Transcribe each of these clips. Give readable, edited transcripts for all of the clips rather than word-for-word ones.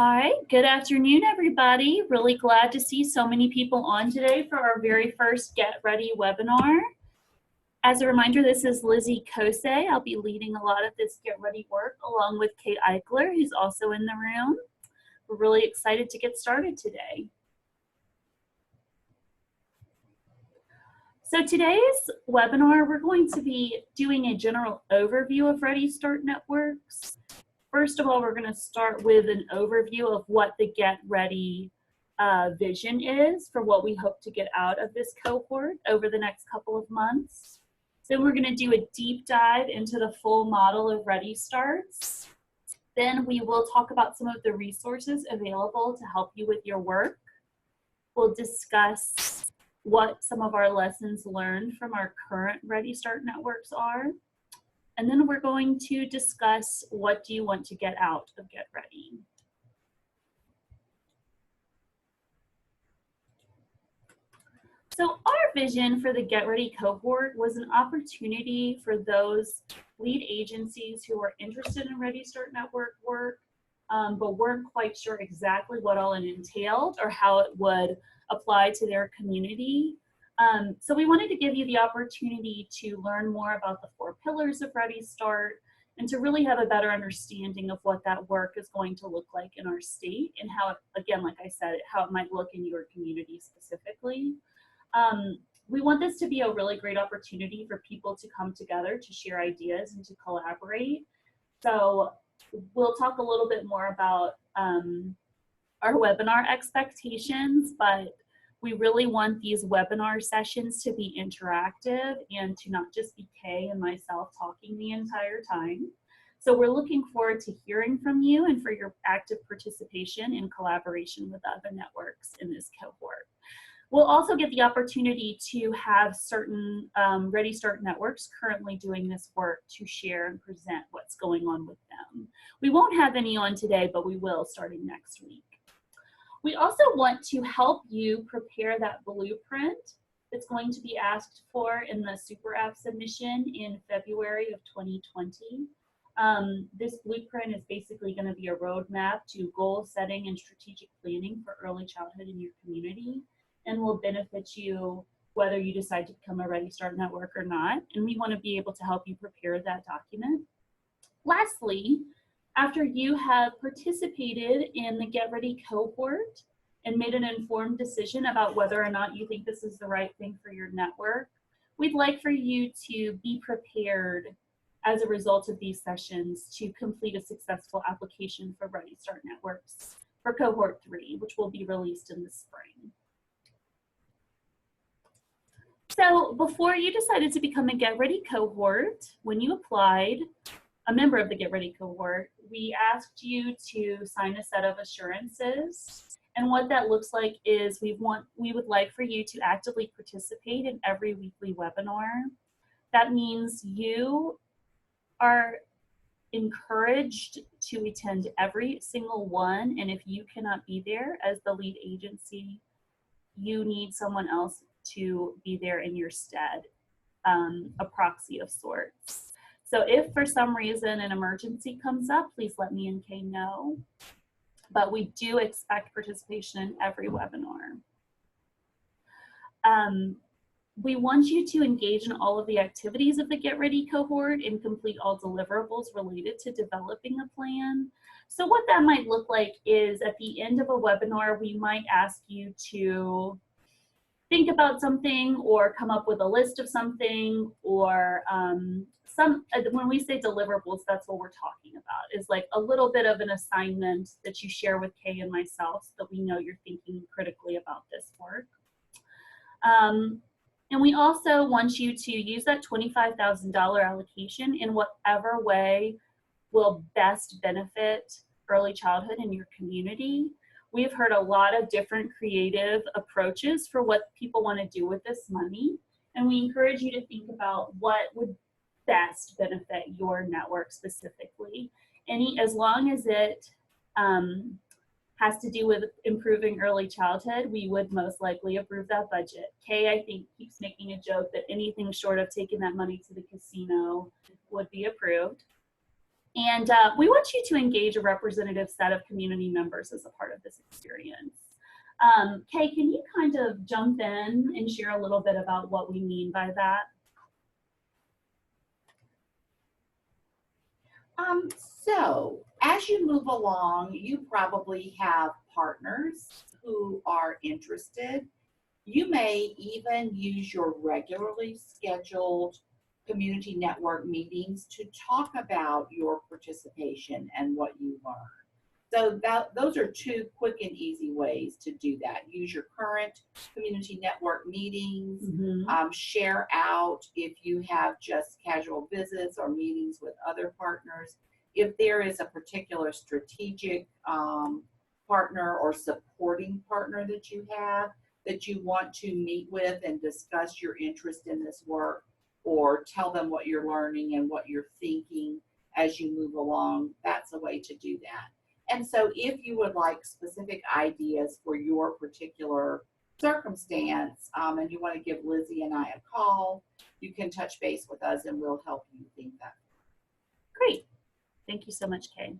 All right, good afternoon, everybody. Really glad to see so many people on today for our very first Get Ready webinar. As a reminder, this is Lizzie Kose. I'll be leading a lot of this Get Ready work along with Kate Eichler, who's also in the room. We're really excited to get started today. So today's webinar, we're going to be doing a general overview of Ready Start Networks. First of all, we're going to start with an overview of what the Get Ready vision is for what we hope to get out of this cohort over the next couple of months. Then we're going to do a deep dive into the full model of Ready Starts. Then we will talk about some of the resources available to help you with your work. We'll discuss what some of our lessons learned from our current Ready Start networks are. And then we're going to discuss what do you want to get out of Get Ready. So our vision for the Get Ready cohort was an opportunity for those lead agencies who are interested in Ready Start Network work, but weren't quite sure exactly what all it entailed or how it would apply to their community. So we wanted to give you the opportunity to learn more about the 4 pillars of Ready Start and to really have a better understanding of what that work is going to look like in our state and how, again, like I said, how it might look in your community specifically. We want this to be a really great opportunity for people to come together to share ideas and to collaborate. So we'll talk a little bit more about our webinar expectations, but we really want these webinar sessions to be interactive and to not just be Kay and myself talking the entire time. So we're looking forward to hearing from you and for your active participation in collaboration with other networks in this cohort. We'll also get the opportunity to have certain Ready Start networks currently doing this work to share and present what's going on with them. We won't have any on today, but we will starting next week. We also want to help you prepare that blueprint that's going to be asked for in the Super App submission in February of 2020. This blueprint is basically going to be a roadmap to goal setting and strategic planning for early childhood in your community and will benefit you whether you decide to become a Ready Start network or not. And we want to be able to help you prepare that document. Lastly, after you have participated in the Get Ready cohort and made an informed decision about whether or not you think this is the right thing for your network, we'd like for you to be prepared as a result of these sessions to complete a successful application for Ready Start Networks for cohort 3, which will be released in the spring. So before you decided to become a Get Ready cohort, when you applied, a member of the Get Ready cohort, we asked you to sign a set of assurances. And what that looks like is we would like for you to actively participate in every weekly webinar. That means you are encouraged to attend every single one. And if you cannot be there as the lead agency, you need someone else to be there in your stead, a proxy of sorts. So if for some reason an emergency comes up, please let me and Kay know. But we do expect participation in every webinar. We want you to engage in all of the activities of the Get Ready cohort and complete all deliverables related to developing a plan. So what that might look like is at the end of a webinar, we might ask you to think about something or come up with a list of something or when we say deliverables, that's what we're talking about, is like a little bit of an assignment that you share with Kay and myself so that we know you're thinking critically about this work. And we also want you to use that $25,000 allocation in whatever way will best benefit early childhood in your community. We've heard a lot of different creative approaches for what people want to do with this money. And we encourage you to think about what would best benefit your network specifically. As long as it has to do with improving early childhood, we would most likely approve that budget. Kay, I think, keeps making a joke that anything short of taking that money to the casino would be approved. And we want you to engage a representative set of community members as a part of this experience. Kay, can you kind of jump in and share a little bit about what we mean by that? So as you move along, you probably have partners who are interested. You may even use your regularly scheduled community network meetings to talk about your participation and what you learned. So those are two quick and easy ways to do that. Use your current community network meetings, share out if you have just casual visits or meetings with other partners. If there is a particular strategic partner or supporting partner that you have that you want to meet with and discuss your interest in this work, or tell them what you're learning and what you're thinking as you move along, that's a way to do that. And so if you would like specific ideas for your particular circumstance, and you want to give Lizzie and I a call, you can touch base with us and we'll help you think that. Great. Thank you so much, Kay.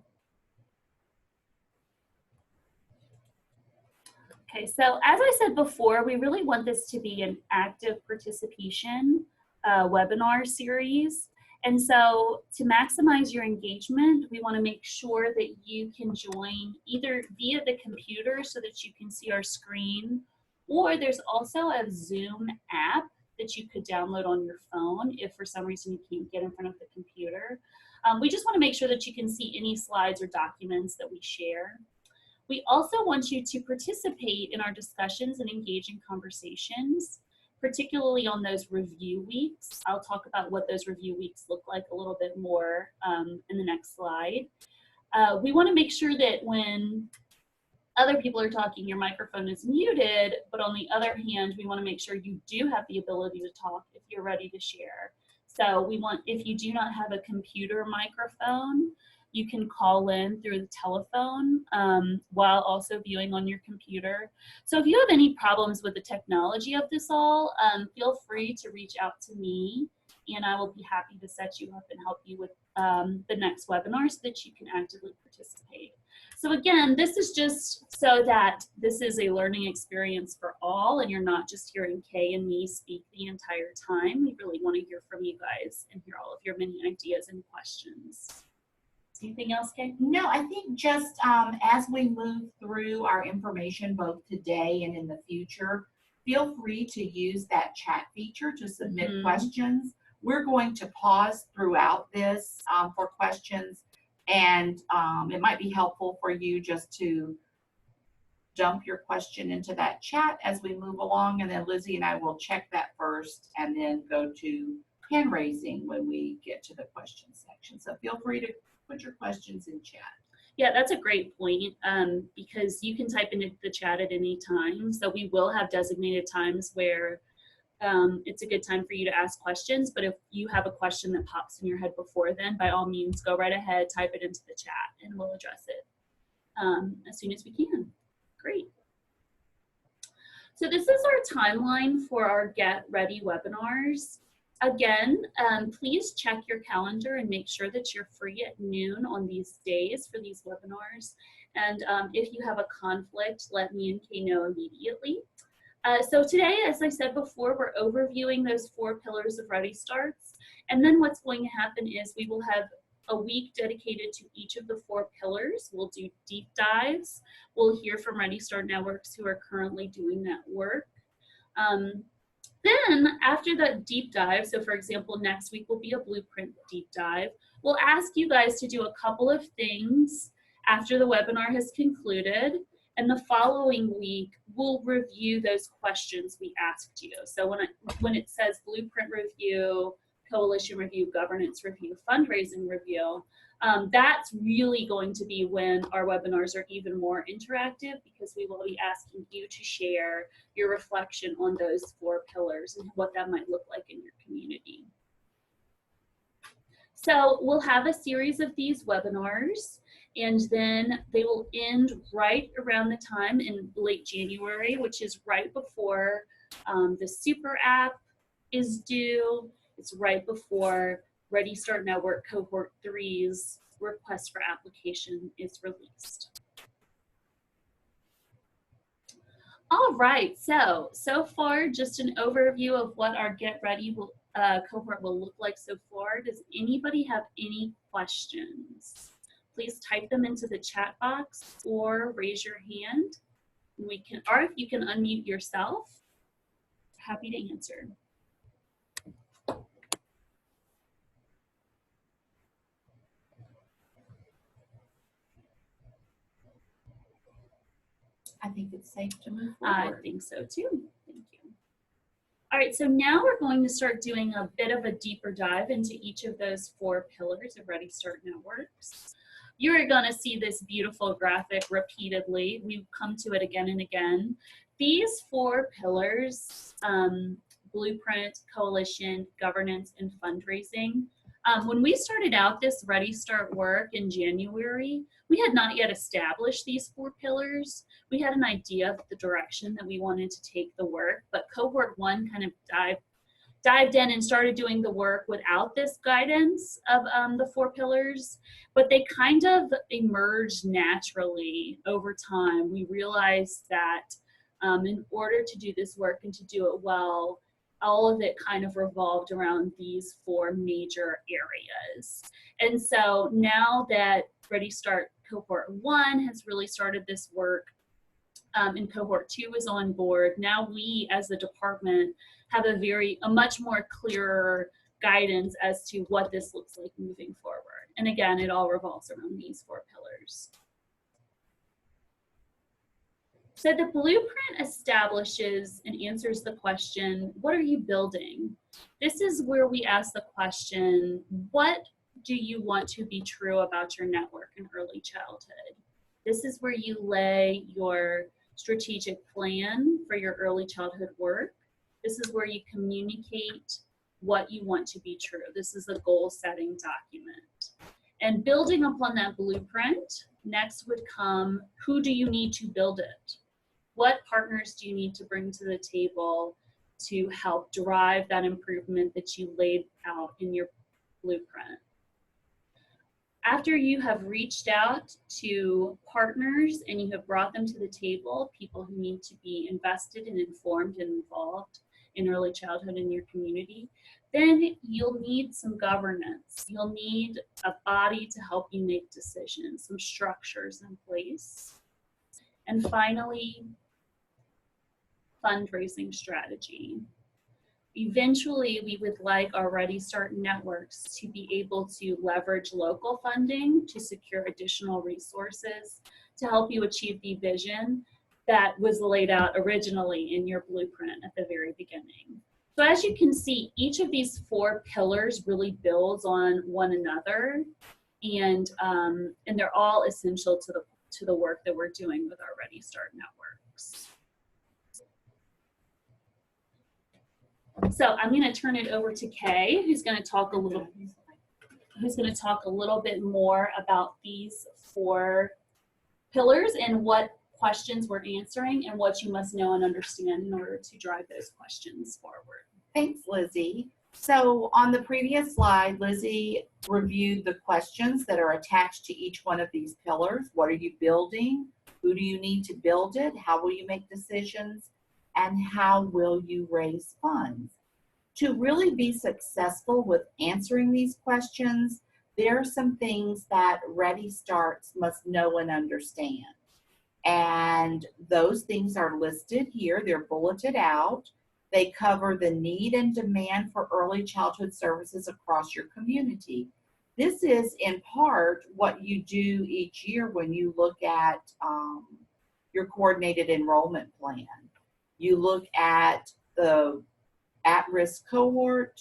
Okay, so as I said before, we really want this to be an active participation webinar series. And so to maximize your engagement, we want to make sure that you can join either via the computer so that you can see our screen, or there's also a Zoom app that you could download on your phone if for some reason you can't get in front of the computer. We just want to make sure that you can see any slides or documents that we share. We also want you to participate in our discussions and engage in conversations, particularly on those review weeks. I'll talk about what those review weeks look like a little bit more in the next slide. We want to make sure that when other people are talking, your microphone is muted, but on the other hand, we want to make sure you do have the ability to talk if you're ready to share. So we want, if you do not have a computer microphone, you can call in through the telephone while also viewing on your computer. So if you have any problems with the technology of this all, feel free to reach out to me and I will be happy to set you up and help you with the next webinar so that you can actively participate. So again, this is just so that this is a learning experience for all and you're not just hearing Kay and me speak the entire time. We really want to hear from you guys and hear all of your many ideas and questions. Anything else, Kay? No, I think just as we move through our information both today and in the future, feel free to use that chat feature to submit questions. We're going to pause throughout this for questions, and it might be helpful for you just to dump your question into that chat as we move along, and then Lizzie and I will check that first and then go to hand raising when we get to the question section. So feel free to put your questions in chat. Yeah, that's a great point because you can type into the chat at any time. So we will have designated times where it's a good time for you to ask questions. But if you have a question that pops in your head before then, by all means, go right ahead, type it into the chat, and we'll address it as soon as we can. Great. So this is our timeline for our Get Ready webinars. Again, please check your calendar and make sure that you're free at noon on these days for these webinars. And if you have a conflict, let me and Kay know immediately. So today, as I said before, we're overviewing those 4 pillars of Ready Starts. And then what's going to happen is we will have a week dedicated to each of the 4 pillars. We'll do deep dives. We'll hear from Ready Start networks who are currently doing that work. Then after that deep dive, so for example, next week will be a blueprint deep dive, we'll ask you guys to do a couple of things after the webinar has concluded. And the following week, we'll review those questions we asked you. So when it says blueprint review, coalition review, governance review, fundraising review, that's really going to be when our webinars are even more interactive because we will be asking you to share your reflection on those 4 pillars and what that might look like in your community. So we'll have a series of these webinars and then they will end right around the time in late January, which is right before the Super App is due. It's right before Ready Start Network Cohort 3's request for application is released. All right, so far, just an overview of what our Get Ready cohort will look like so far. Does anybody have any questions? Please type them into the chat box or raise your hand. Or if you can unmute yourself, happy to answer. I think it's safe to move I forward. think so too. Thank you. All right, so now we're going to start doing a bit of a deeper dive into each of those 4 pillars of Ready Start Networks. You are going to see this beautiful graphic repeatedly. We've come to it again and again. These 4 pillars, blueprint, coalition, governance, and fundraising. When we started out this Ready Start work in January, we had not yet established these 4 pillars. We had an idea of the direction that we wanted to take the work, but cohort 1 kind of dived in and started doing the work without this guidance of the 4 pillars, but they kind of emerged naturally over time. We realized that in order to do this work and to do it well, all of it kind of revolved around these 4 major areas. And so now that Ready Start Cohort 1 has really started this work, and cohort 2 is on board, now we as a department have a much more clearer guidance as to what this looks like moving forward. And again, it all revolves around these 4 pillars. So the blueprint establishes and answers the question, what are you building? This is where we ask the question, what do you want to be true about your network in early childhood? This is where you lay your strategic plan for your early childhood work. This is where you communicate what you want to be true. This is a goal setting document. And building upon that blueprint, next would come, who do you need to build it? What partners do you need to bring to the table to help drive that improvement that you laid out in your blueprint? After you have reached out to partners and you have brought them to the table, people who need to be invested and informed and involved in early childhood in your community, then you'll need some governance. You'll need a body to help you make decisions, some structures in place. And finally, fundraising strategy. Eventually, we would like our Ready Start networks to be able to leverage local funding to secure additional resources to help you achieve the vision that was laid out originally in your blueprint at the very beginning. So as you can see, each of these 4 pillars really builds on one another, and they're all essential to the work that we're doing with our Ready Start networks. So I'm going to turn it over to Kay, who's going to talk a little bit more about these 4 pillars and what questions we're answering and what you must know and understand in order to drive those questions forward. Thanks, Lizzie. So on the previous slide, Lizzie reviewed the questions that are attached to each one of these pillars. What are you building? Who do you need to build it? How will you make decisions? And how will you raise funds? To really be successful with answering these questions, there are some things that Ready Starts must know and understand. And those things are listed here. They're bulleted out. They cover the need and demand for early childhood services across your community. This is in part what you do each year when you look at your coordinated enrollment plan. You look at the at-risk cohort,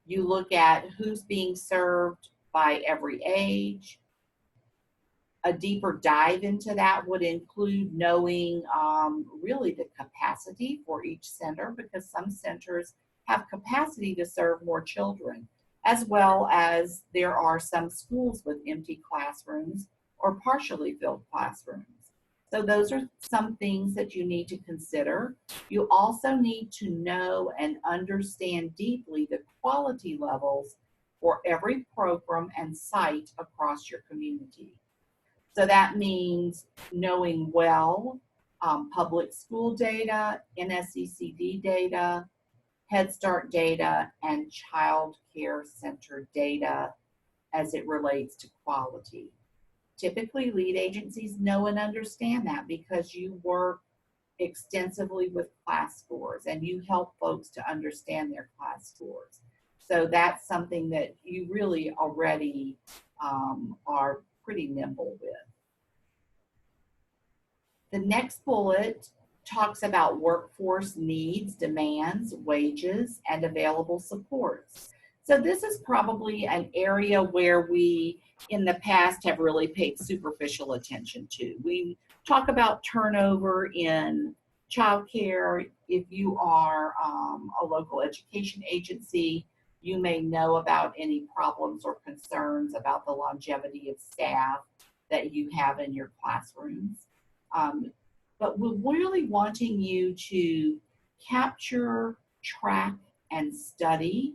you look at who's being served by every age. A deeper dive into that would include knowing really the capacity for each center, because some centers have capacity to serve more children, as well as there are some schools with empty classrooms or partially filled classrooms. So those are some things that you need to consider. You also need to know and understand deeply the quality levels for every program and site across your community. So that means knowing well public school data, NSECD data, Head Start data, and child care center data as it relates to quality. Typically, lead agencies know and understand that because you work extensively with class scores and you help folks to understand their class scores. So that's something that you really already are pretty nimble with. The next bullet talks about workforce needs, demands, wages, and available supports. So this is probably an area where we in the past have really paid superficial attention to. We talk about turnover in childcare. If you are a local education agency, you may know about any problems or concerns about the longevity of staff that you have in your classrooms. But we're really wanting you to capture, track, and study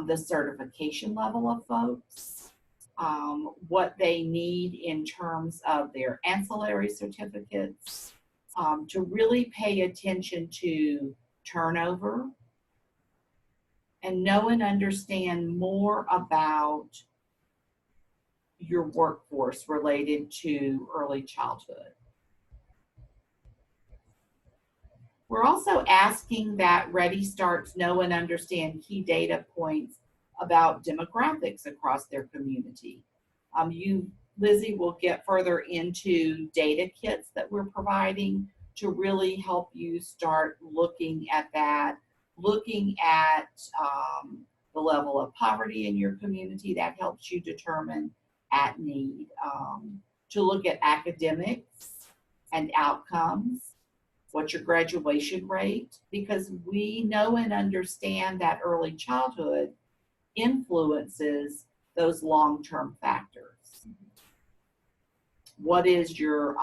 the certification level of folks, what they need in terms of their ancillary certificates, to really pay attention to turnover and know and understand more about your workforce related to early childhood. We're also asking that Ready Starts know and understand key data points about demographics across their community. Lizzie, will get further into data kits that we're providing to really help you start looking at that, looking at the level of poverty in your community. That helps you determine at need, to look at academics and outcomes. What's your graduation rate? Because we know and understand that early childhood influences those long-term factors. What is your,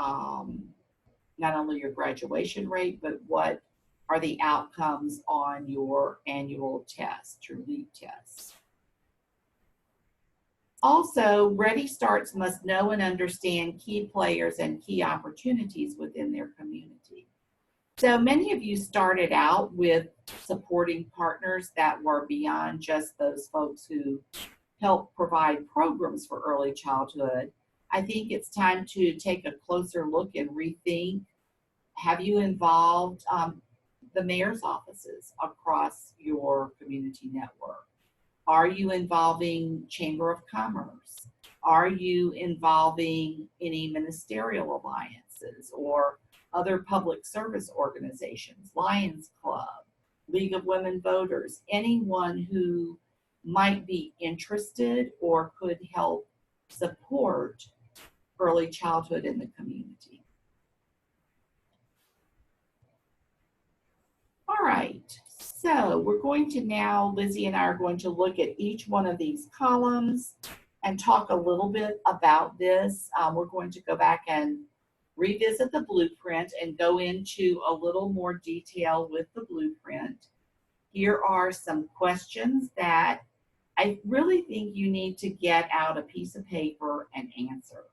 not only your graduation rate, but what are the outcomes on your annual test, your LEAP tests? Also, Ready Starts must know and understand key players and key opportunities within their community. So many of you started out with supporting partners that were beyond just those folks who help provide programs for early childhood. I think it's time to take a closer look and rethink. Have you involved the mayor's offices across your community network? Are you involving Chamber of Commerce? Are you involving any ministerial alliances or other public service organizations, Lions Club, League of Women Voters, anyone who might be interested or could help support early childhood in the community? All right, so we're going to now, Lizzie and I are going to look at each one of these columns and talk a little bit about this. We're going to go back and revisit the blueprint and go into a little more detail with the blueprint. Here are some questions that I really think you need to get out a piece of paper and answer.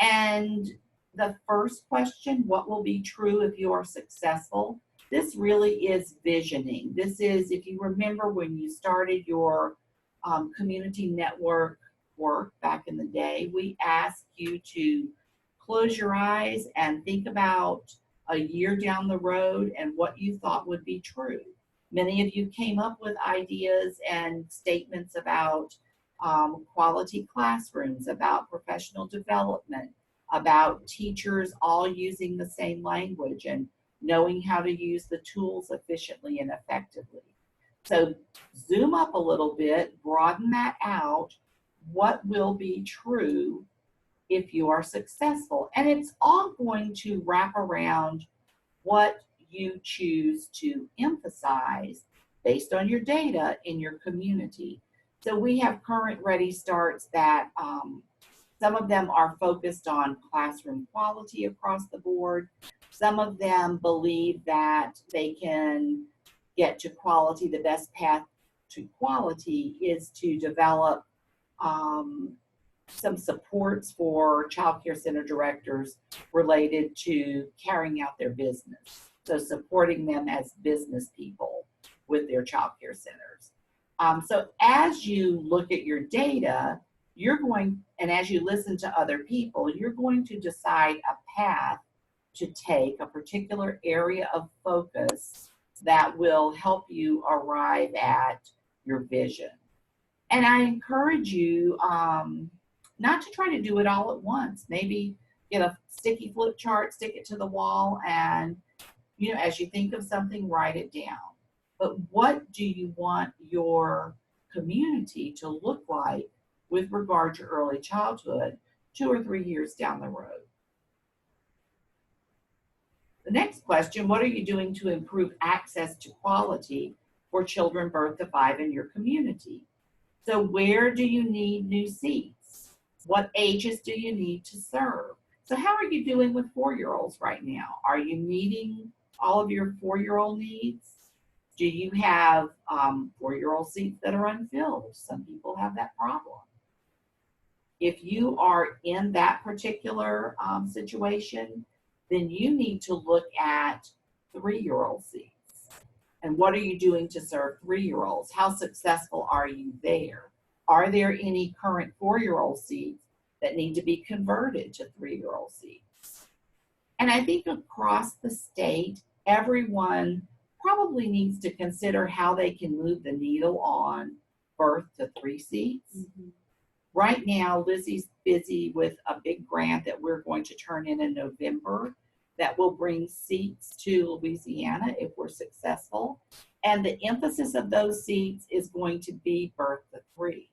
And the first question, what will be true if you are successful? This really is visioning. This is, if you remember when you started your community network work back in the day, we asked you to close your eyes and think about a year down the road and what you thought would be true. Many of you came up with ideas and statements about quality classrooms, about professional development, about teachers all using the same language and knowing how to use the tools efficiently and effectively. So zoom up a little bit, broaden that out. What will be true if you are successful? And it's all going to wrap around what you choose to emphasize based on your data in your community. So we have current Ready Starts that some of them are focused on classroom quality across the board. Some of them believe that they can get to quality the best path to quality is to develop some supports for child care center directors related to carrying out their business. So supporting them as business people with their child care centers. So as you look at your data, and as you listen to other people, you're going to decide a path to take, a particular area of focus that will help you arrive at your vision. And I encourage you not to try to do it all at once. Maybe get a sticky flip chart, stick it to the wall, and as you think of something, write it down. But what do you want your community to look like with regard to early childhood 2 or 3 years down the road? The next question, what are you doing to improve access to quality for children birth to 5 in your community? So where do you need new seats? What ages do you need to serve? So how are you doing with 4-year-olds right now? Are you meeting all of your 4-year-old needs? Do you have 4-year-old seats that are unfilled? Some people have that problem. If you are in that particular situation, then you need to look at 3-year-old seats. And what are you doing to serve 3-year-olds? How successful are you there? Are there any current 4-year-old seats that need to be converted to 3-year-old seats? And I think across the state, everyone probably needs to consider how they can move the needle on birth to 3 seats. Mm-hmm. Right now, Lizzie's busy with a big grant that we're going to turn in November that will bring seats to Louisiana if we're successful. And the emphasis of those seats is going to be birth to 3.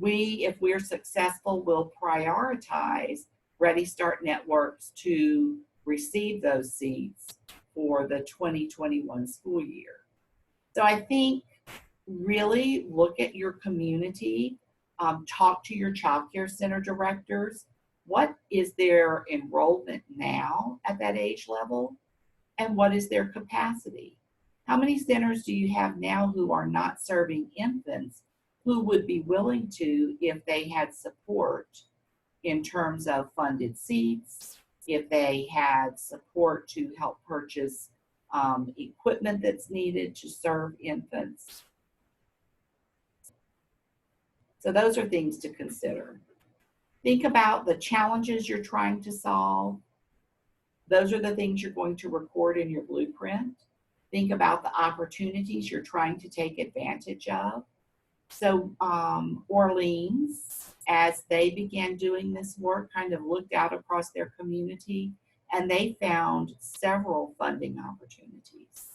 If we're successful, will prioritize Ready Start networks to receive those seats for the 2021 school year. So I think really look at your community, talk to your child care center directors. What is their enrollment now at that age level? And what is their capacity? How many centers do you have now who are not serving infants who would be willing to if they had support in terms of funded seats, if they had support to help purchase equipment that's needed to serve infants? So those are things to consider. Think about the challenges you're trying to solve. Those are the things you're going to record in your blueprint. Think about the opportunities you're trying to take advantage of. So Orleans, as they began doing this work, kind of looked out across their community, and they found several funding opportunities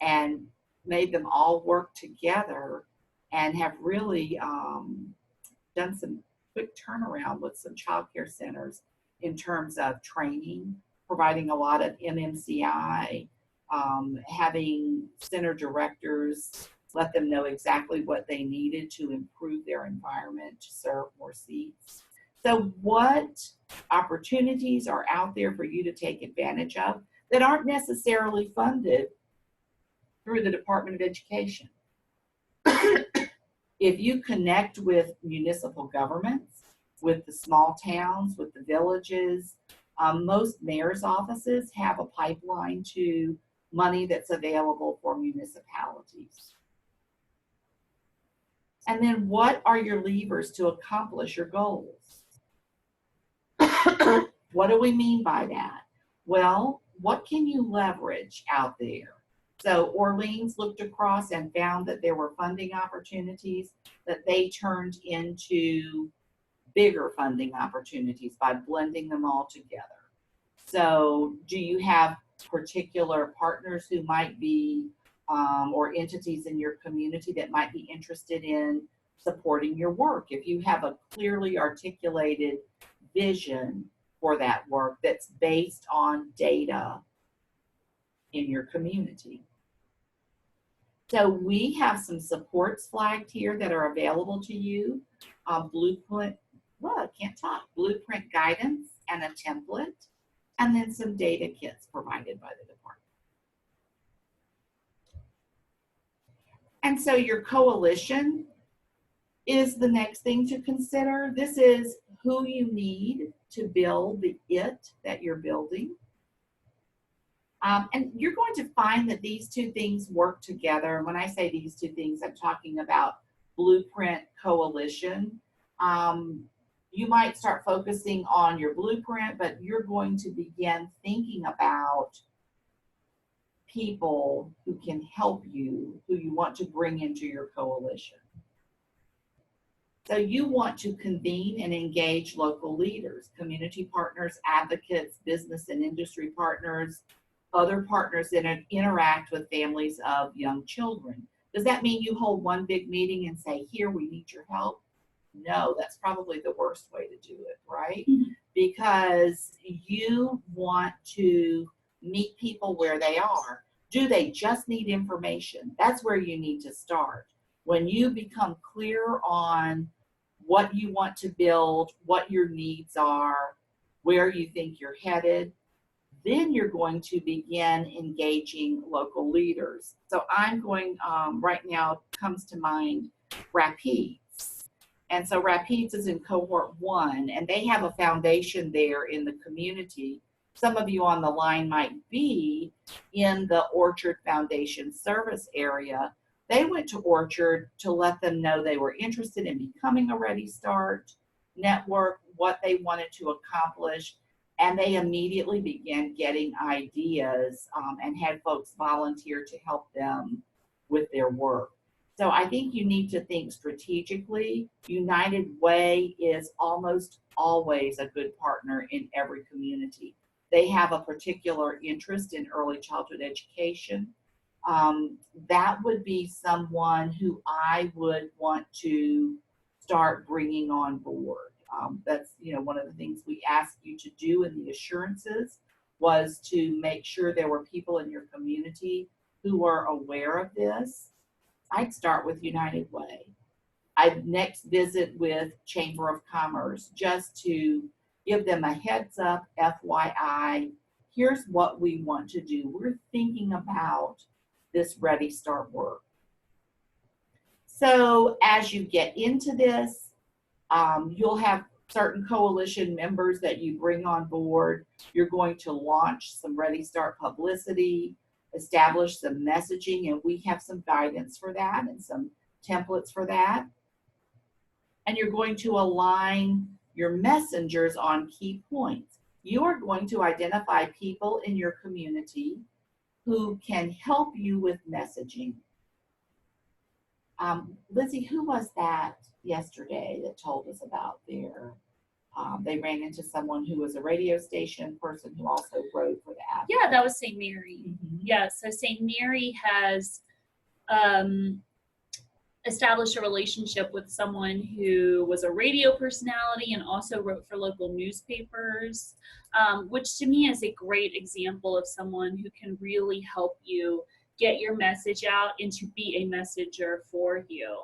and made them all work together and have really done some quick turnaround with some child care centers in terms of training, providing a lot of MMCI, having center directors let them know exactly what they needed to improve their environment to serve more seats. So what opportunities are out there for you to take advantage of that aren't necessarily funded through the Department of Education? If you connect with municipal governments, with the small towns, with the villages, most mayor's offices have a pipeline to money that's available for municipalities. And then what are your levers to accomplish your goals? What do we mean by that? Well, what can you leverage out there? So Orleans looked across and found that there were funding opportunities that they turned into bigger funding opportunities by blending them all together. So do you have particular partners who might be or entities in your community that might be interested in supporting your work? If you have a clearly articulated vision for that work that's based on data in your community. So we have some supports flagged here that are available to you. Blueprint guidance and a template, and then some data kits provided by the department. And so your coalition is the next thing to consider. This is who you need to build the it that you're building. And you're going to find that these two things work together. And when I say these two things, I'm talking about blueprint coalition. You might start focusing on your blueprint, but you're going to begin thinking about people who can help you, who you want to bring into your coalition. So you want to convene and engage local leaders, community partners, advocates, business and industry partners, other partners that interact with families of young children. Does that mean you hold one big meeting and say, here, we need your help? No, that's probably the worst way to do it, right? Mm-hmm. Because you want to meet people where they are. Do they just need information? That's where you need to start. When you become clear on what you want to build, what your needs are, where you think you're headed, then you're going to begin engaging local leaders. So I'm going, right now comes to mind Rapides. And so Rapides is in cohort 1, and they have a foundation there in the community. Some of you on the line might be in the Orchard Foundation service area. They went to Orchard to let them know they were interested in becoming a Ready Start network, what they wanted to accomplish, and they immediately began getting ideas and had folks volunteer to help them with their work. So I think you need to think strategically. United Way is almost always a good partner in every community. They have a particular interest in early childhood education. That would be someone who I would want to start bringing on board. That's one of the things we asked you to do in the assurances was to make sure there were people in your community who are aware of this. I'd start with United Way. I'd next visit with Chamber of Commerce just to give them a heads up, FYI, here's what we want to do. We're thinking about this Ready Start work. So as you get into this, you'll have certain coalition members that you bring on board. You're going to launch some Ready Start publicity, establish some messaging, and we have some guidance for that and some templates for that. And you're going to align your messengers on key points. You are going to identify people in your community who can help you with messaging. Lizzie, who was that yesterday that told us about they ran into someone who was a radio station person who also wrote for the app? Yeah, that was St. Mary. Mm-hmm. Yeah, so St. Mary has established a relationship with someone who was a radio personality and also wrote for local newspapers, which to me is a great example of someone who can really help you get your message out and to be a messenger for you.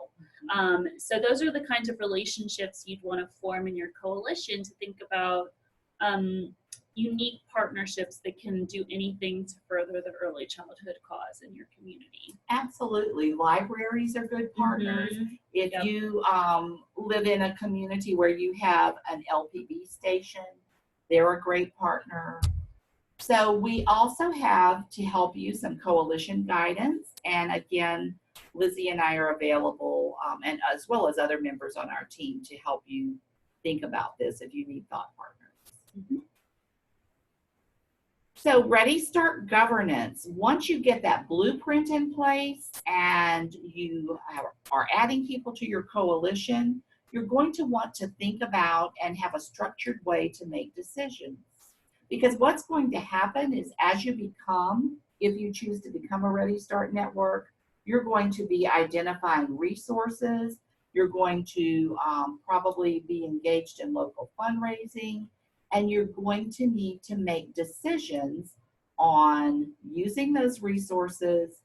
So those are the kinds of relationships you'd want to form in your coalition to think about unique partnerships that can do anything to further the early childhood cause in your community. Absolutely. Libraries are good partners. Mm-hmm. If yep. you live in a community where you have an LPB station, they're a great partner. So we also have, to help you, some coalition guidance. And again, Lizzie and I are available, and as well as other members on our team, to help you think about this if you need thought partners. Mm-hmm. So Ready Start governance. Once you get that blueprint in place and you are adding people to your coalition, you're going to want to think about and have a structured way to make decisions. Because what's going to happen is as you become, if you choose to become a Ready Start network, you're going to be identifying resources. You're going to probably be engaged in local fundraising, and you're going to need to make decisions on using those resources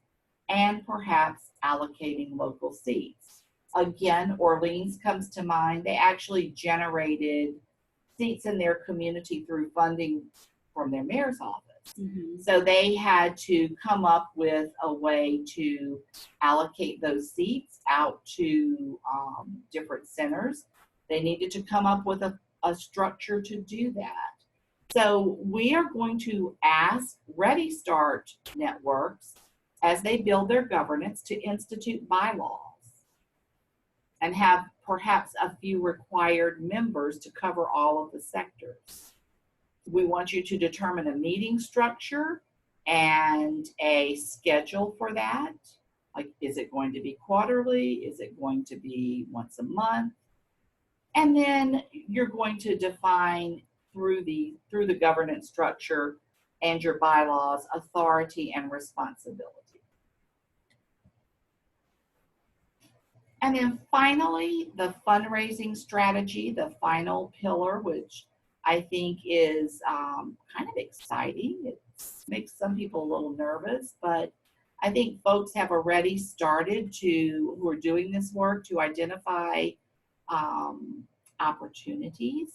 and perhaps allocating local seats. Again, Orleans comes to mind. They actually generated seats in their community through funding from their mayor's office. Mhm. So they had to come up with a way to allocate those seats out to different centers. They needed to come up with a structure to do that. So we are going to ask Ready Start networks as they build their governance to institute bylaws and have perhaps a few required members to cover all of the sectors. We want you to determine a meeting structure and a schedule for that. Like, is it going to be quarterly? Is it going to be once a month? And then you're going to define through the governance structure and your bylaws authority and responsibility. And then finally, the fundraising strategy, the final pillar, which I think is kind of exciting. It makes some people a little nervous, but I think folks have already started who are doing this work, to identify opportunities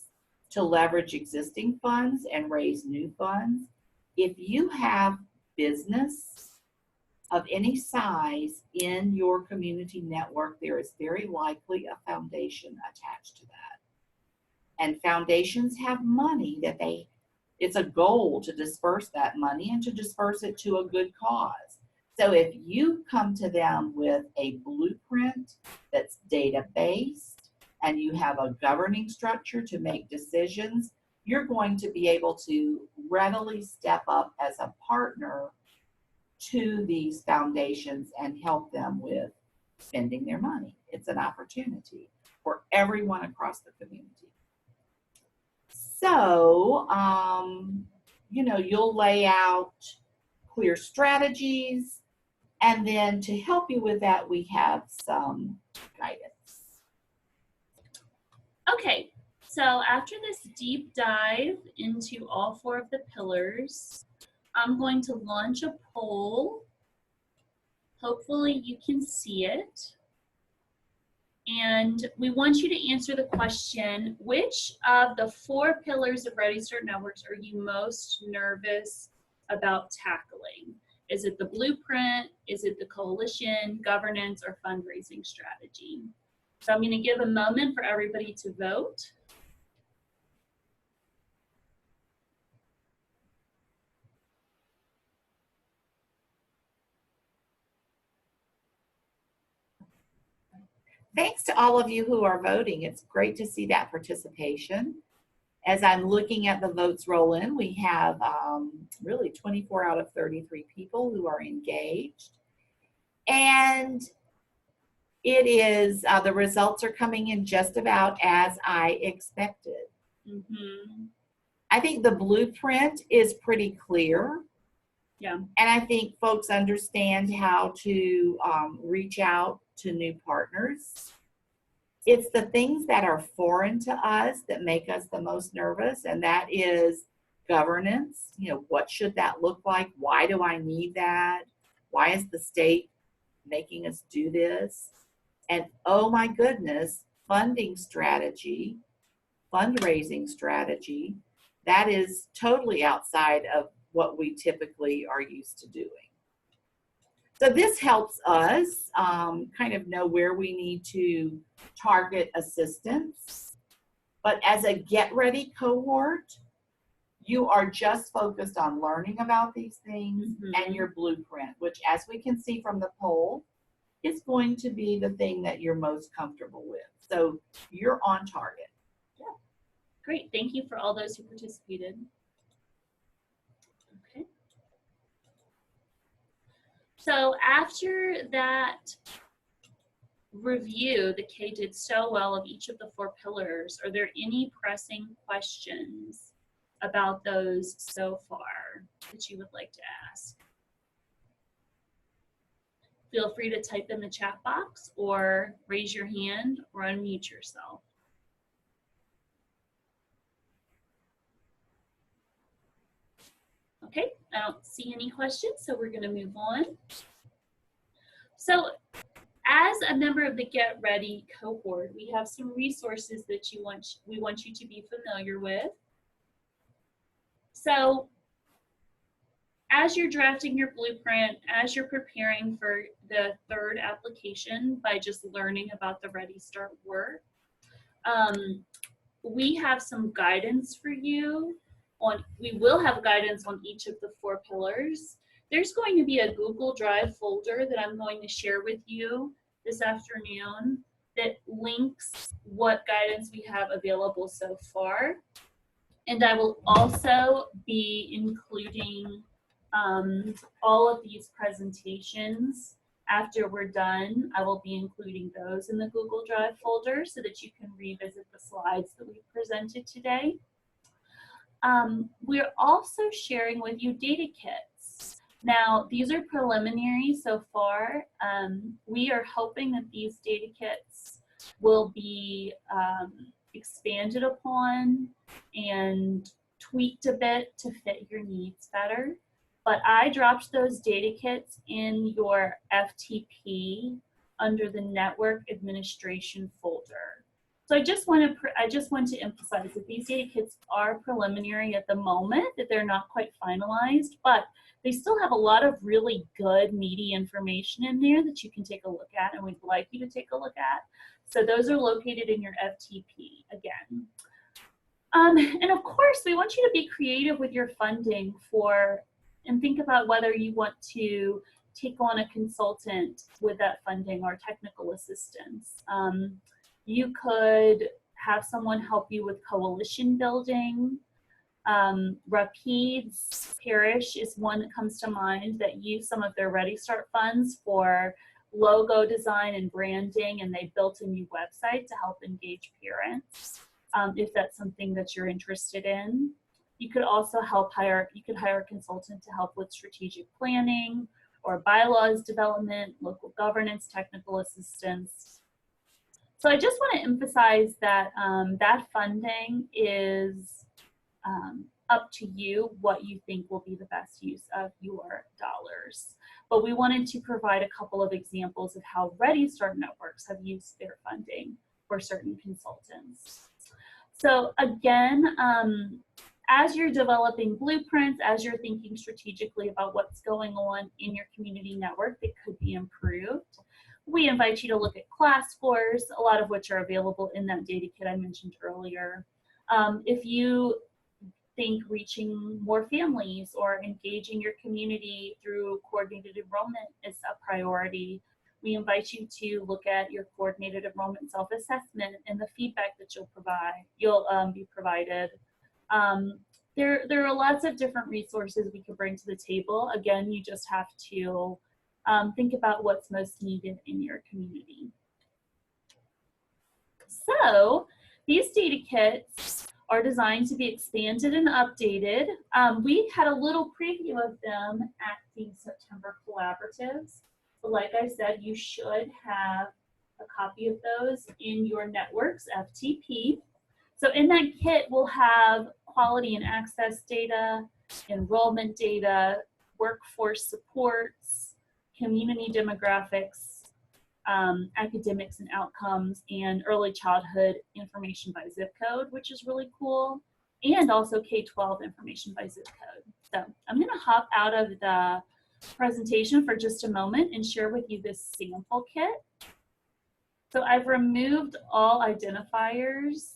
to leverage existing funds and raise new funds. If you have business of any size in your community network, there is very likely a foundation attached to that. And foundations have money that it's a goal to disperse that money and to disperse it to a good cause. So if you come to them with a blueprint that's data-based and you have a governing structure to make decisions, you're going to be able to readily step up as a partner to these foundations and help them with spending their money. It's an opportunity for everyone across the community. So, you'll lay out clear strategies, and then to help you with that, we have some guidance. Okay, so after this deep dive into all 4 of the pillars, I'm going to launch a poll. Hopefully you can see it. And we want you to answer the question, which of the 4 pillars of Ready Start Networks are you most nervous about tackling? Is it the blueprint? Is it the coalition, governance, or fundraising strategy? So I'm going to give a moment for everybody to vote. Thanks to all of you who are voting. It's great to see that participation. As I'm looking at the votes roll in, we have really 24 out of 33 people who are engaged. And it is, the results are coming in just about as I expected. Mm-hmm. I think the blueprint is pretty clear. Yeah. And I think folks understand how to reach out to new partners. It's the things that are foreign to us that make us the most nervous, and that is governance. What should that look like? Why do I need that? Why is the state making us do this? And oh my goodness, funding strategy, fundraising strategy, that is totally outside of what we typically are used to doing. So this helps us kind of know where we need to target assistance. But as a Get Ready cohort, you are just focused on learning about these things and your blueprint, which, as we can see from the poll, is going to be the thing that you're most comfortable with. So you're on target. Yeah. Great. Thank you for all those who participated. Okay. So after that review that Kay did so well of each of the 4 pillars, are there any pressing questions about those so far that you would like to ask? Feel free to type in the chat box or raise your hand or unmute yourself. Okay, I don't see any questions, so we're going to move on. So as a member of the Get Ready cohort, we have some resources that we want you to be familiar with. So as you're drafting your blueprint, as you're preparing for the third application by just learning about the Ready Start work, we have some guidance for you on, we will have guidance on each of the 4 pillars. There's going to be a Google Drive folder that I'm going to share with you this afternoon that links what guidance we have available so far. And I will also be including all of these presentations. After we're done, I will be including those in the Google Drive folder so that you can revisit the slides that we presented today. We're also sharing with you data kits. Now, these are preliminary so far. We are hoping that these data kits will be expanded upon and tweaked a bit to fit your needs better. But I dropped those data kits in your FTP under the Network Administration folder. So I just want to emphasize that these data kits are preliminary at the moment, that they're not quite finalized, but they still have a lot of really good, meaty information in there that you can take a look at, and we'd like you to take a look at. So those are located in your FTP again. And of course, we want you to be creative with your funding and think about whether you want to take on a consultant with that funding or technical assistance. You could have someone help you with coalition building. Rapides Parish is one that comes to mind that used some of their Ready Start funds for logo design and branding, and they built a new website to help engage parents. If that's something that you're interested in. You could also hire a consultant to help with strategic planning or bylaws development, local governance, technical assistance. So I just want to emphasize that that funding is up to you, what you think will be the best use of your dollars. But we wanted to provide a couple of examples of how Ready Start networks have used their funding for certain consultants. So again, as you're developing blueprints, as you're thinking strategically about what's going on in your community network that could be improved, we invite you to look at class scores, a lot of which are available in that data kit I mentioned earlier. If you think reaching more families or engaging your community through coordinated enrollment is a priority, we invite you to look at your coordinated enrollment self-assessment and the feedback that you'll be provided. There are lots of different resources we could bring to the table. Again, you just have to think about what's most needed in your community. So these data kits are designed to be expanded and updated. We had a little preview of them at the September collaboratives. But like I said, you should have a copy of those in your network's FTP. So in that kit, we'll have quality and access data, enrollment data, workforce supports, community demographics, academics and outcomes, and early childhood information by zip code, which is really cool, and also K-12 information by zip code. So I'm going to hop out of the presentation for just a moment and share with you this sample kit. So I've removed all identifiers,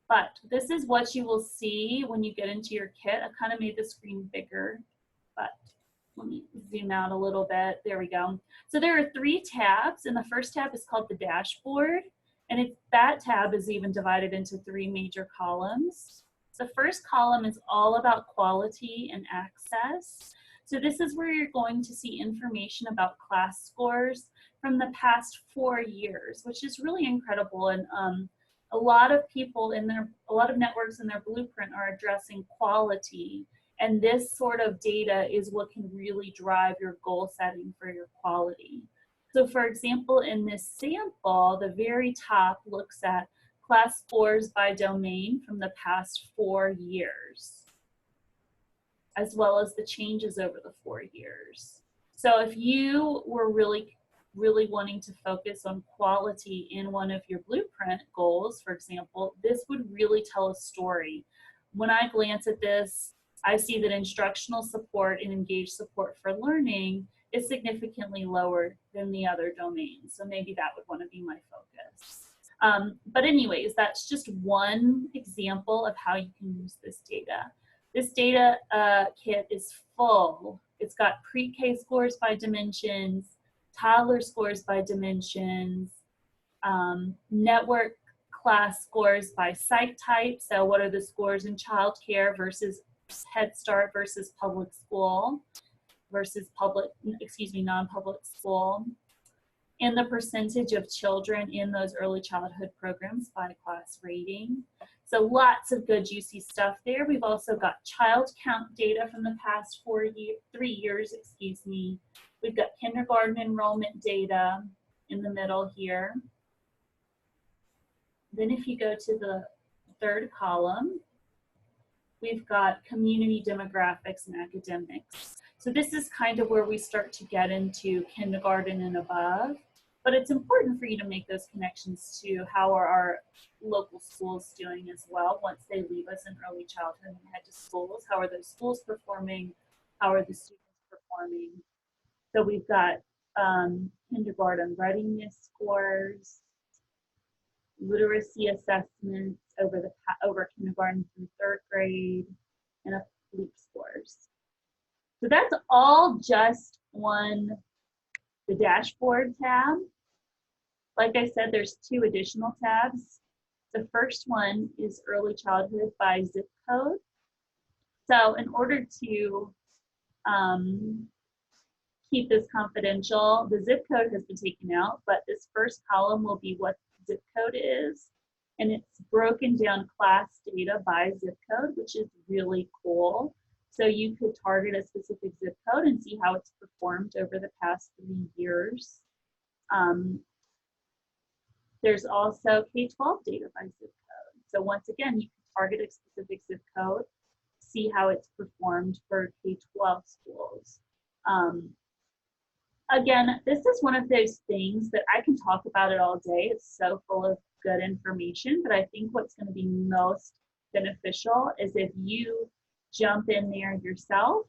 but this is what you will see when you get into your kit. I kind of made the screen bigger, but let me zoom out a little bit. There we go. So there are 3 tabs, and the first tab is called the dashboard, and that tab is even divided into 3 major columns. The first column is all about quality and access. So this is where you're going to see information about class scores from the past 4 years, which is really incredible. And a lot of networks in their blueprint are addressing quality. And this sort of data is what can really drive your goal setting for your quality. So for example, in this sample, the very top looks at class scores by domain from the past 4 years, as well as the changes over the 4 years. So if you were really wanting to focus on quality in one of your blueprint goals, for example, this would really tell a story. When I glance at this, I see that instructional support and engaged support for learning is significantly lower than the other domains. So maybe that would want to be my focus. But anyways, that's just one example of how you can use this data. This data kit is full. It's got pre-K scores by dimensions, toddler scores by dimensions, network class scores by site type. So what are the scores in childcare versus Head Start versus public school versus non-public school. And the percentage of children in those early childhood programs by class rating. So lots of good juicy stuff there. We've also got child count data from the past 3 years, We've got kindergarten enrollment data in the middle here. Then if you go to the third column, we've got community demographics and academics. So this is kind of where we start to get into kindergarten and above, but it's important for you to make those connections to how are our local schools doing as well once they leave us in early childhood and head to schools. How are those schools performing? How are the students performing? So we've got kindergarten readiness scores, literacy assessments over kindergarten through third grade, and a FLEEP scores. So that's all just on the dashboard tab. Like I said, there's 2 additional tabs. The first one is early childhood by zip code. So in order to keep this confidential, the zip code has been taken out, but this first column will be what zip code is, and it's broken down class data by zip code, which is really cool. So you could target a specific zip code and see how it's performed over the past 3 years. There's also K-12 data by zip code. So once again, you can target a specific zip code, see how it's performed for K-12 schools. Again, this is one of those things that I can talk about it all day. It's so full of good information, but I think what's going to be most beneficial is if you jump in there yourself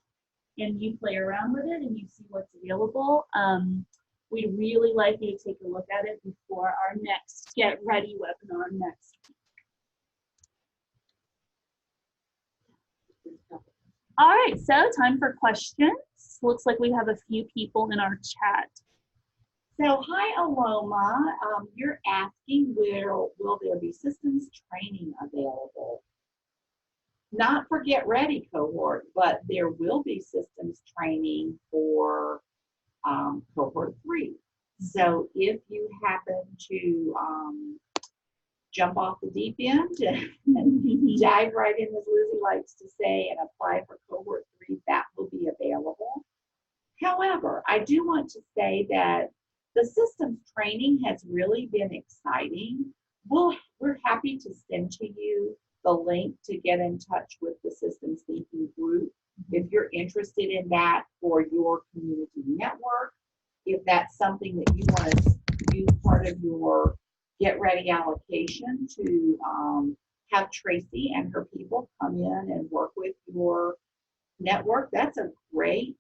and you play around with it and you see what's available. We'd really like you to take a look at it before our next Get Ready webinar next week. All right, so time for questions. Looks like we have a few people in our chat. So hi, Aloma. You're asking will there be systems training available? Not for Get Ready cohort, but there will be systems training for cohort 3. So if you happen to jump off the deep end and dive right in, as Lizzie likes to say, and apply for cohort 3, that will be available. However, I do want to say that the systems training has really been exciting. We're happy to send to you the link to get in touch with the systems thinking group if you're interested in that for your community network. If that's something that you want to use part of your Get Ready allocation to have Tracy and her people come in and work with your network, that's a great,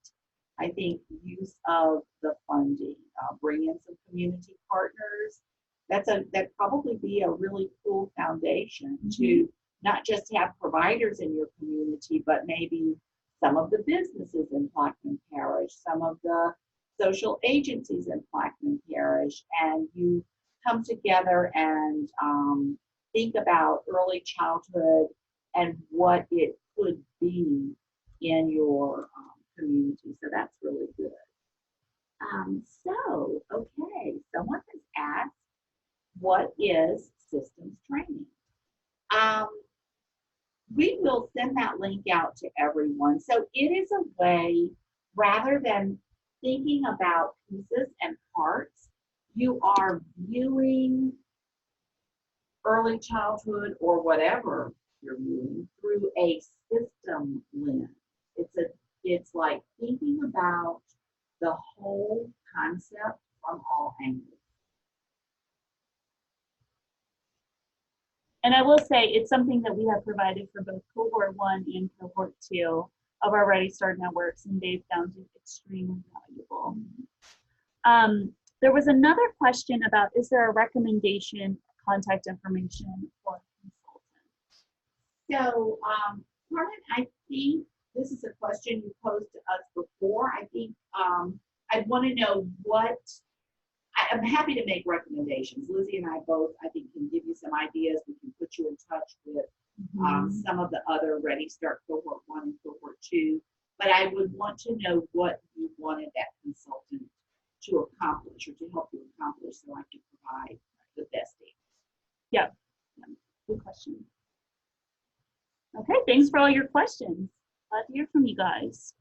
I think, use of the funding. Bring in some community partners. That'd probably be a really cool foundation to not just have providers in your community, but maybe some of the businesses in Plaquemine Parish, some of the social agencies in Plaquemine Parish, and you come together and think about early childhood and what it could be in your community. So that's really good. Okay, someone has asked, what is systems training? We will send that link out to everyone. So it is a way, rather than thinking about pieces and parts, you are viewing early childhood or whatever you're viewing through a system lens. It's like thinking about the whole concept from all angles. And I will say it's something that we have provided for both cohort 1 and cohort 2 of our Ready Start networks, and they've found it extremely valuable. There was another question about, is there a recommendation contact information for a consultant? So, Carmen, I think this is a question you posed to us before. I think I'd want to know what, I'm happy to make recommendations. Lizzie and I both, I think, can give you some ideas. We can put you in touch with some of the other Ready Start cohort 1 and cohort 2. But I would want to know what you wanted that consultant to accomplish or to help you accomplish, so I can provide the best answer. Yeah, good question. Okay, thanks for all your questions. Glad to hear from you guys.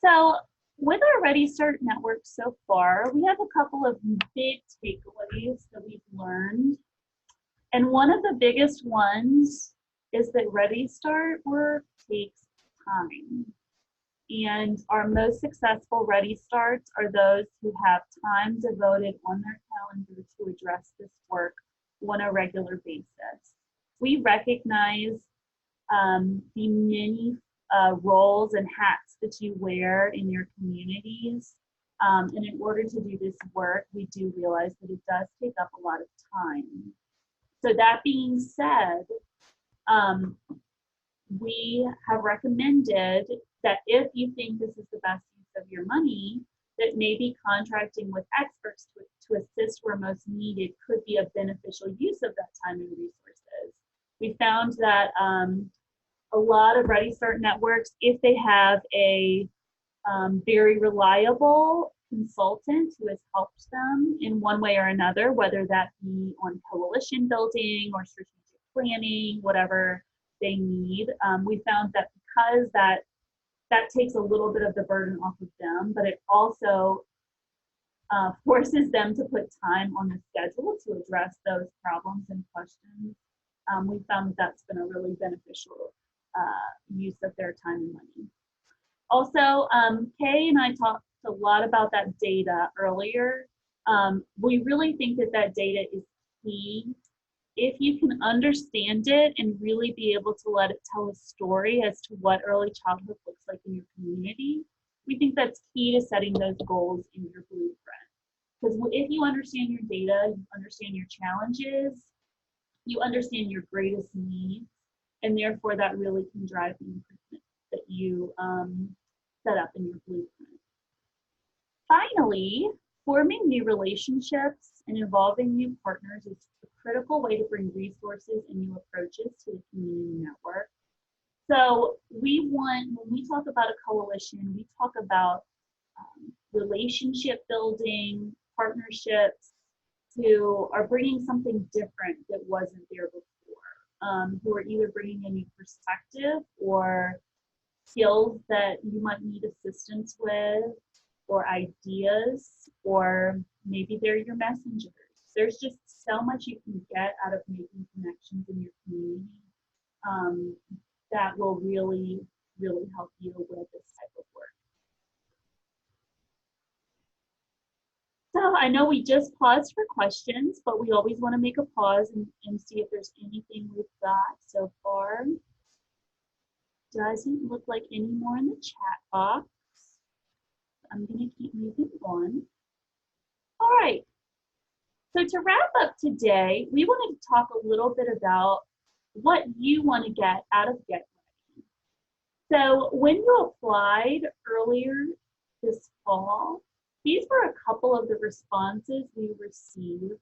So with our Ready Start network so far, we have a couple of big takeaways that we've learned. And one of the biggest ones is that Ready Start work takes time. And our most successful Ready Starts are those who have time devoted on their calendar to address this work on a regular basis. We recognize the many roles and hats that you wear in your communities. And in order to do this work, we do realize that it does take up a lot of time. So that being said, we have recommended that if you think this is the best use of your money, that maybe contracting with experts to assist where most needed could be a beneficial use of that time and resources. We found that a lot of Ready Start networks, if they have a very reliable consultant who has helped them in one way or another, whether that be on coalition building or strategic planning, whatever they need, we found that because that takes a little bit of the burden off of them, but it also forces them to put time on the schedule to address those problems and questions. We found that that's been a really beneficial use of their time and money. Also, Kay and I talked a lot about that data earlier. We really think that that data is key. If you can understand it and really be able to let it tell a story as to what early childhood looks like in your community, we think that's key to setting those goals in your blueprint. Because if you understand your data, you understand your challenges, you understand your greatest needs, and therefore that really can drive the improvement that you set up in your blueprint. Finally, forming new relationships and involving new partners is a critical way to bring resources and new approaches to the community network. So when we talk about a coalition, we talk about relationship building, partnerships who are bringing something different that wasn't there before, who are either bringing a new perspective or skills that you might need assistance with, or ideas, or maybe they're your messengers. There's just so much you can get out of making connections in your community that will really, really help you with this type of work. So I know we just paused for questions, but we always want to make a pause and see if there's anything we've got so far. Doesn't look like any more in the chat box. I'm going to keep moving on. All right. So to wrap up today, we wanted to talk a little bit about what you want to get out of Get Ready. So when you applied earlier this fall, these were a couple of the responses we received.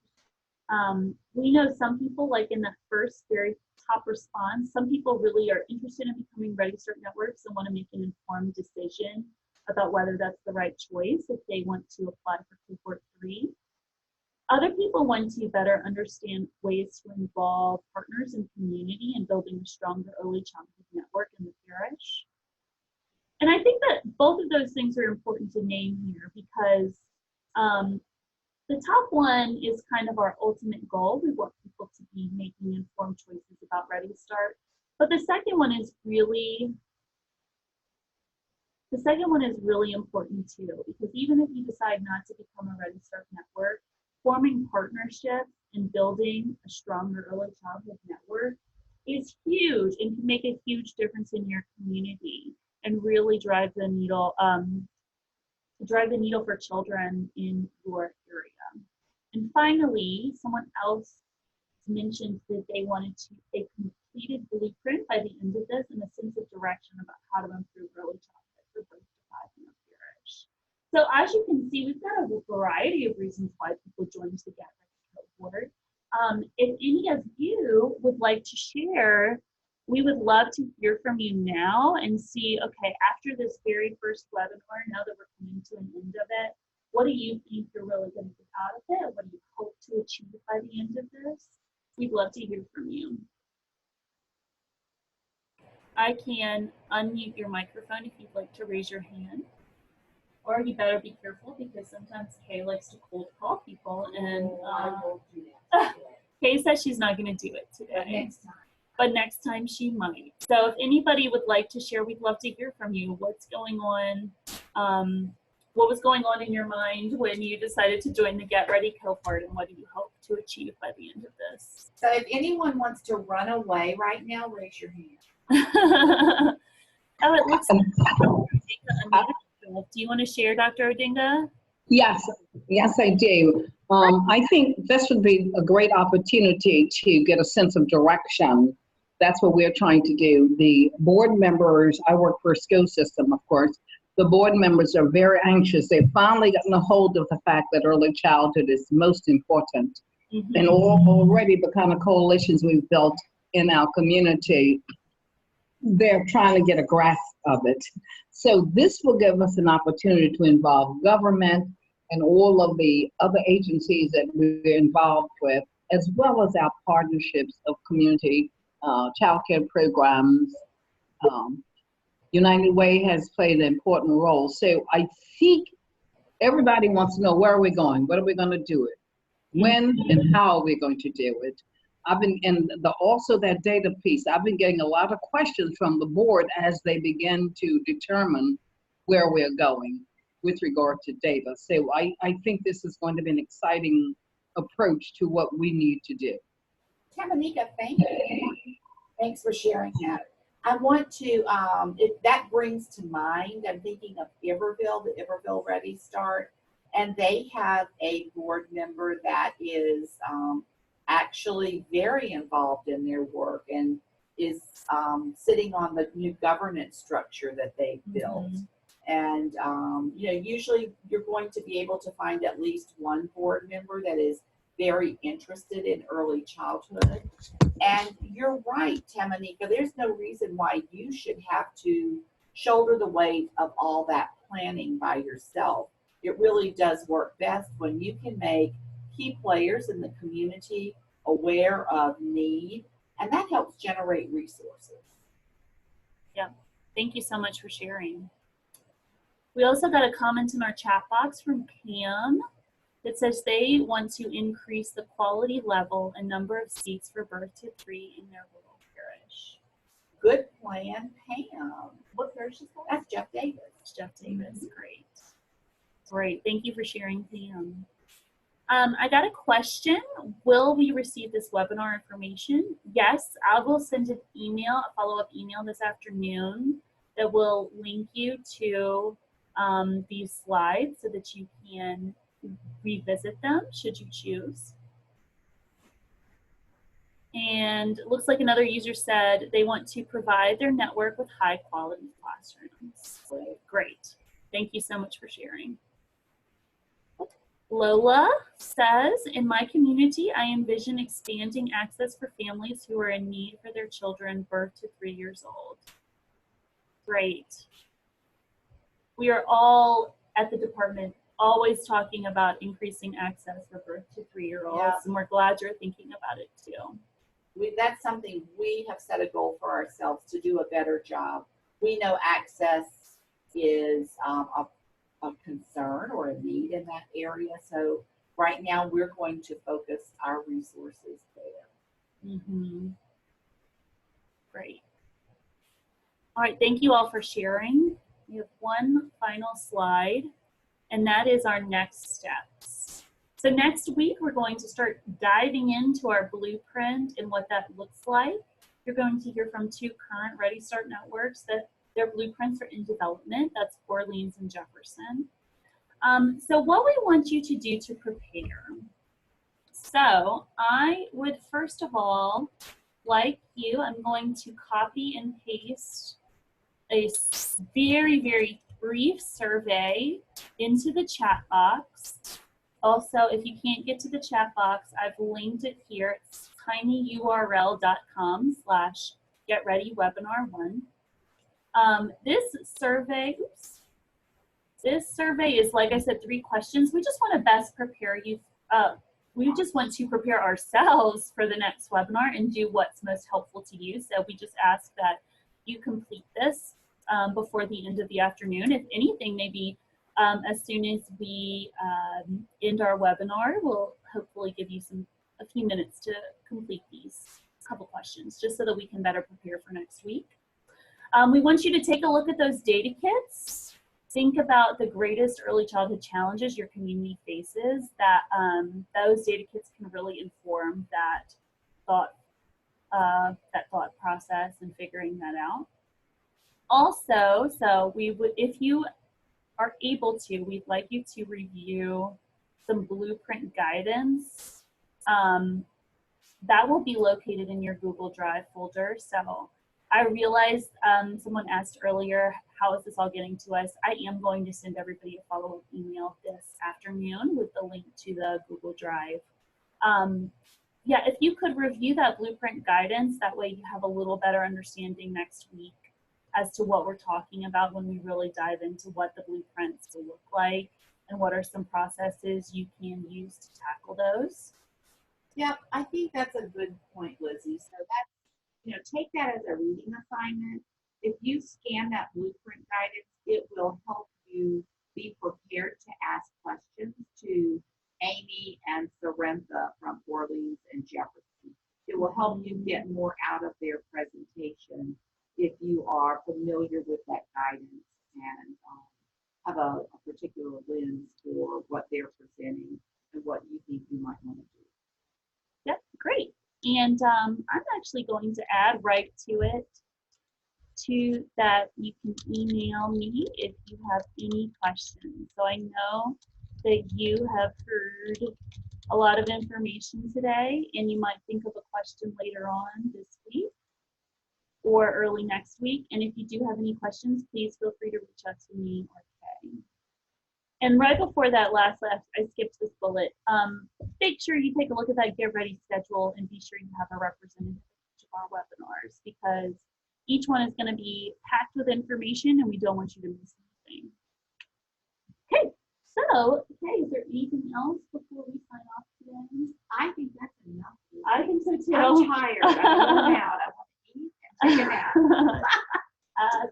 We know some people, like in the first very top response, some people really are interested in becoming Ready Start networks and want to make an informed decision about whether that's the right choice if they want to apply for cohort 3. Other people want to better understand ways to involve partners and community in building a stronger early childhood network in the parish. And I think that both of those things are important to name here because the top one is kind of our ultimate goal. We want people to be making informed choices about Ready Start. But the second one is really important too, because even if you decide not to become a Ready Start network, forming partnerships in building a stronger early childhood network is huge and can make a huge difference in your community and really drive the needle for children in your area. And finally, someone else mentioned that they wanted to a completed blueprint by the end of this and a sense of direction about how to improve early childhood for birth to 5 in our parish. So as you can see, we've got a variety of reasons why people joined the Get Ready cohort. If any of you would like to share, we would love to hear from you now and see, okay, after this very first webinar, now that we're coming to an end of it, what do you think you're really going to get out of it? What do you hope to achieve by the end of this? We'd love to hear from you. I can unmute your microphone if you'd like to raise your hand. Or you better be careful because sometimes Kay likes to cold call people, and Kay says she's not going to do it today. But next time she might. So if anybody would like to share, we'd love to hear from you. What's going on? What was going on in your mind when you decided to join the Get Ready cohort, and what do you hope to achieve by the end of this? So if anyone wants to run away right now, raise your hand. Oh, it looks like do you want to share, Dr. Odinga? Yes, I do. I think this would be a great opportunity to get a sense of direction. That's what we're trying to do. The board members, I work for a school system, of course. The board members are very anxious. They've finally gotten a hold of the fact that early childhood is most important. Mm-hmm. And already the kind of coalitions we've built in our community, they're trying to get a grasp of it. So this will give us an opportunity to involve government and all of the other agencies that we're involved with, as well as our partnerships of community child care programs. United Way has played an important role. So I think everybody wants to know, where are we going? What are we going to do it? When and how are we going to do it? Also that data piece, I've been getting a lot of questions from the board as they begin to determine where we're going with regard to data. So I think this is going to be an exciting approach to what we need to do. Tamanika, thank you. Thanks for sharing that. I want to, that brings to mind, I'm thinking of Iberville, the Iberville Ready Start, and they have a board member that is actually very involved in their work and is sitting on the new governance structure that they've built. And usually you're going to be able to find at least one board member that is very interested in early childhood. And you're right, Tamanika, there's no reason why you should have to shoulder the weight of all that planning by yourself. It really does work best when you can make key players in the community aware of need, and that helps generate resources. Yeah, thank you so much for sharing. We also got a comment in our chat box from Pam that says they want to increase the quality level and number of seats for birth to 3 in their rural parish. Good plan, Pam. What parish is that? That's Jeff Davis. Jeff Davis, great. Great, thank you for sharing, Pam. I got a question. Will we receive this webinar information? Yes, I will send an email, a follow-up email this afternoon that will link you to these slides so that you can revisit them should you choose. And it looks like another user said they want to provide their network with high quality classrooms. Great. Thank you so much for sharing. Lola says, in my community, I envision expanding access for families who are in need for their children birth to 3 years old. Great. We are all at the department always talking about increasing access for birth to 3-year-olds, yeah. And we're glad you're thinking about it too. That's something we have set a goal for ourselves to do a better job. We know access is a concern or a need in that area, so right now we're going to focus our resources there. Mm-hmm. Great. All right, thank you all for sharing. We have one final slide, and that is our next steps. So next week, we're going to start diving into our blueprint and what that looks like. You're going to hear from two current Ready Start networks that their blueprints are in development. That's Orleans and Jefferson. So what we want you to do to prepare. So I would first of all, like you, I'm going to copy and paste a very, very brief survey into the chat box. Also, if you can't get to the chat box, I've linked it here. It's tinyurl.com/getreadywebinar1. This survey is, like I said, 3 questions. We just want to best prepare you. We just want to prepare ourselves for the next webinar and do what's most helpful to you. So we just ask that you complete this before the end of the afternoon. If anything, maybe as soon as we end our webinar, we'll hopefully give you a few minutes to complete these couple questions, just so that we can better prepare for next week. We want you to take a look at those data kits. Think about the greatest early childhood challenges your community faces. That those data kits can really inform that thought process and figuring that out. Also, so we would, if you are able to, we'd like you to review some blueprint guidance. That will be located in your Google Drive folder. So I realized someone asked earlier, how is this all getting to us? I am going to send everybody a follow-up email this afternoon with the link to the Google Drive. Yeah, if you could review that blueprint guidance, that way you have a little better understanding next week as to what we're talking about when we really dive into what the blueprints will look like and what are some processes you can use to tackle those. Yep, I think that's a good point, Lizzie. So that's, take that as a reading assignment. If you scan that blueprint guidance, it will help you be prepared to ask questions to Amy and Sorrentha from Orleans and Jefferson. It will help you get more out of their presentation if you are familiar with that guidance and have a particular lens for what they're presenting and what you think you might want to do. Yep, great. And I'm actually going to add right to it that you can email me if you have any questions. So I know that you have heard a lot of information today, and you might think of a question later on this week or early next week. And if you do have any questions, please feel free to reach out to me or Kay. And right before that last, I skipped this bullet. Make sure you take a look at that Get Ready schedule and be sure you have a representative at each of our webinars, because each one is going to be packed with information and we don't want you to miss anything. Okay, so, is there anything else before we sign off today? I think that's enough. I think so too. I'm tired. I'm worn out. I want to eat and take a nap.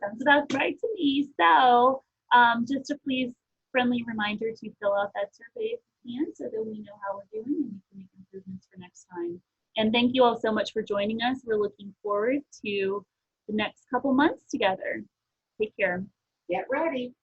Sounds about right to me. So, just a please friendly reminder to fill out that survey if you can, so that we know how we're doing and we can make improvements for next time. And thank you all so much for joining us. We're looking forward to the next couple months together. Take care. Get ready.